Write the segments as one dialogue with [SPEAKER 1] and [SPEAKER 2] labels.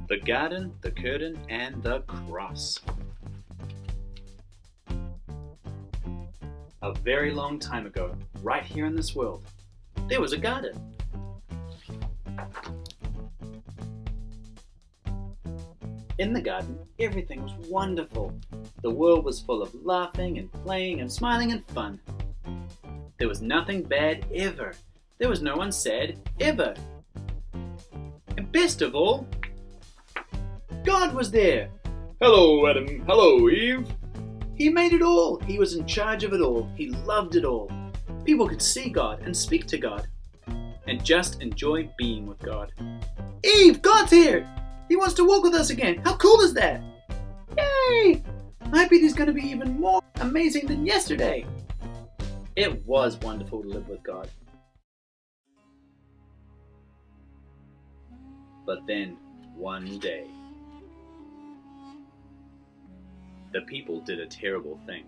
[SPEAKER 1] The garden, the curtain, and the cross. A very long time ago, right here in this world, there was a garden. In the garden, everything was wonderful. The world was full of laughing and playing and smiling and fun. There was nothing bad ever. There was no one sad ever. And best of all, God was there.
[SPEAKER 2] Hello, Adam. Hello, Eve.
[SPEAKER 1] He made it all. He was in charge of it all. He loved it all. People could see God and speak to God and just enjoy being with God. Eve, God's here. He wants to walk with us again. How cool is that? Yay! I bet he's going to be even more amazing than yesterday. It was wonderful to live with God. But then, one day, the people did a terrible thing.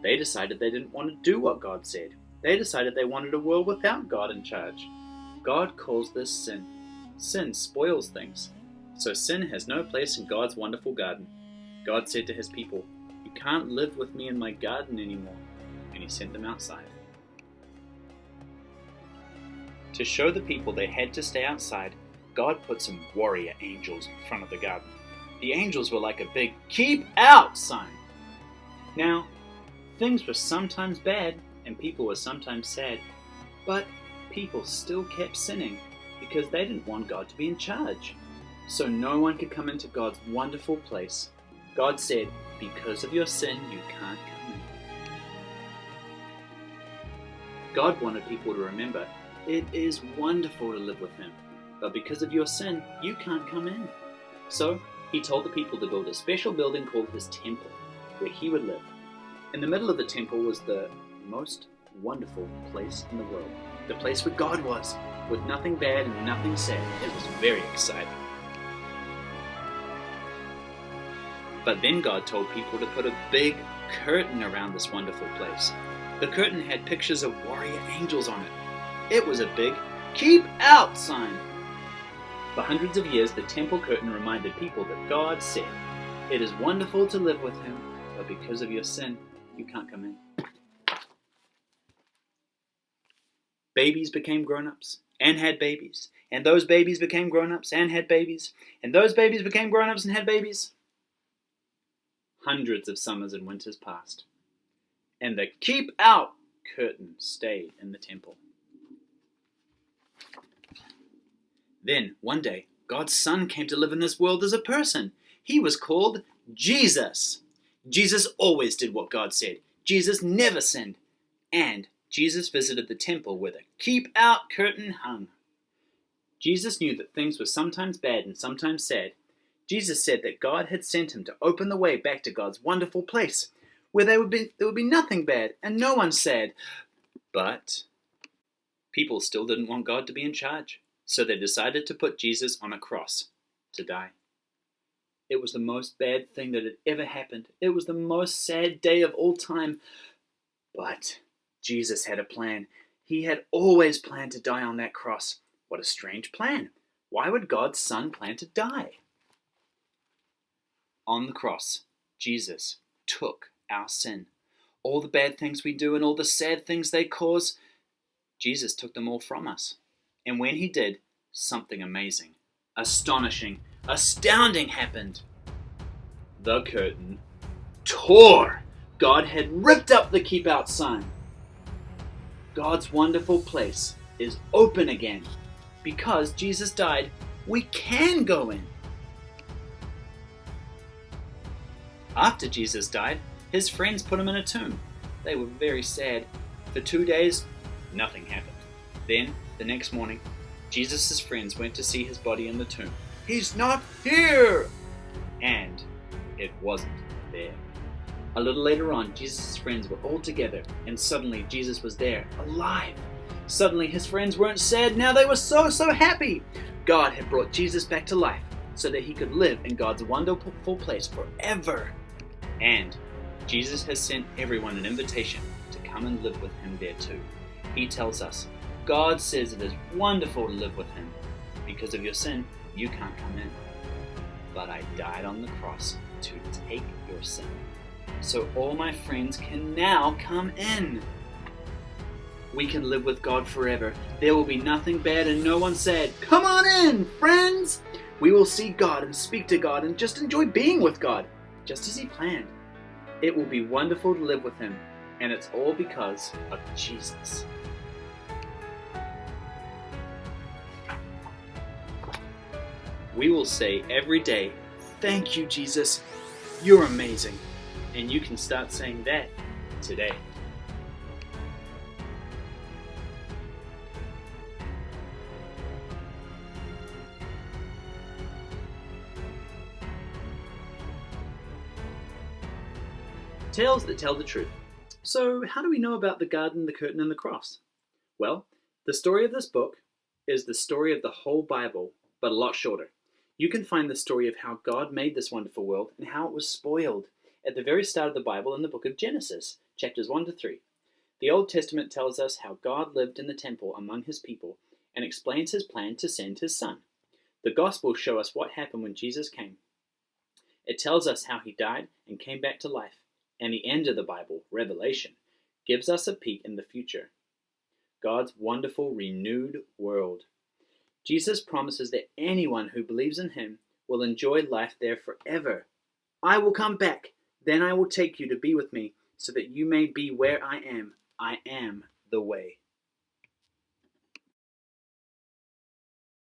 [SPEAKER 1] They decided they didn't want to do what God said. They decided they wanted a world without God in charge. God calls this sin. Sin spoils things. So sin has no place in God's wonderful garden. God said to his people, "You can't live with me in my garden anymore." And he sent them outside. To show the people they had to stay outside, God put some warrior angels in front of the garden. The angels were like a big "Keep Out" sign. Now, things were sometimes bad and people were sometimes sad, but people still kept sinning because they didn't want God to be in charge. So no one could come into God's wonderful place. God said, "Because of your sin, you can't come in." God wanted people to remember, it is wonderful to live with him, but because of your sin, you can't come in. So he told the people to build a special building called his temple, where he would live. In the middle of the temple was the most wonderful place in the world, the place where God was, with nothing bad and nothing sad. It was very exciting. But then God told people to put a big curtain around this wonderful place. The curtain had pictures of warrior angels on it. It was a big "Keep Out" sign. For hundreds of years, the temple curtain reminded people that God said, "It is wonderful to live with him, but because of your sin, you can't come in." Babies became grown-ups and had babies, and those babies became grown-ups and had babies, and those babies became grown-ups and had babies. Hundreds of summers and winters passed, and the "Keep Out" curtain stayed in the temple. Then, one day, God's Son came to live in this world as a person. He was called Jesus. Jesus always did what God said. Jesus never sinned. And Jesus visited the temple where the "Keep Out" curtain hung. Jesus knew that things were sometimes bad and sometimes sad. Jesus said that God had sent him to open the way back to God's wonderful place, where there would be nothing bad and no one sad. But people still didn't want God to be in charge, so they decided to put Jesus on a cross to die. It was the most bad thing that had ever happened. It was the most sad day of all time. But Jesus had a plan. He had always planned to die on that cross. What a strange plan. Why would God's Son plan to die? On the cross, Jesus took our sin. All the bad things we do and all the sad things they cause, Jesus took them all from us. And when he did, something amazing, astonishing, astounding happened. The curtain tore. God had ripped up the "Keep Out" sign. God's wonderful place is open again. Because Jesus died, we can go in. After Jesus died, his friends put him in a tomb. They were very sad. For 2 days, nothing happened. Then, the next morning, Jesus' friends went to see his body in the tomb. "He's not here!" And it wasn't there. A little later on, Jesus' friends were all together, and suddenly Jesus was there, alive. Suddenly his friends weren't sad, now they were so happy. God had brought Jesus back to life so that he could live in God's wonderful place forever. And Jesus has sent everyone an invitation to come and live with him there too. He tells us, God says it is wonderful to live with him. Because of your sin, you can't come in. but I died on the cross to take your sin. So all my friends can now come in. We can live with God forever. There will be nothing bad and no one sad. Come on in, friends! We will see God and speak to God and just enjoy being with God, just as He planned. It will be wonderful to live with Him, and it's all because of Jesus. We will say every day, "Thank you, Jesus. You're amazing." And you can start saying that today. Tales that tell the truth. So, how do we know about the garden, the curtain, and the cross? Well, the story of this book is the story of the whole Bible, but a lot shorter. You can find the story of how God made this wonderful world and how it was spoiled at the very start of the Bible in the book of Genesis, chapters 1 to 3. The Old Testament tells us how God lived in the temple among His people and explains His plan to send His Son. The Gospels show us what happened when Jesus came. It tells us how He died and came back to life. And the end of the Bible, Revelation, gives us a peek in the future. God's wonderful, renewed world. Jesus promises that anyone who believes in Him will enjoy life there forever. I will come back, then I will take you to be with me, so that you may be where I am. I am the way.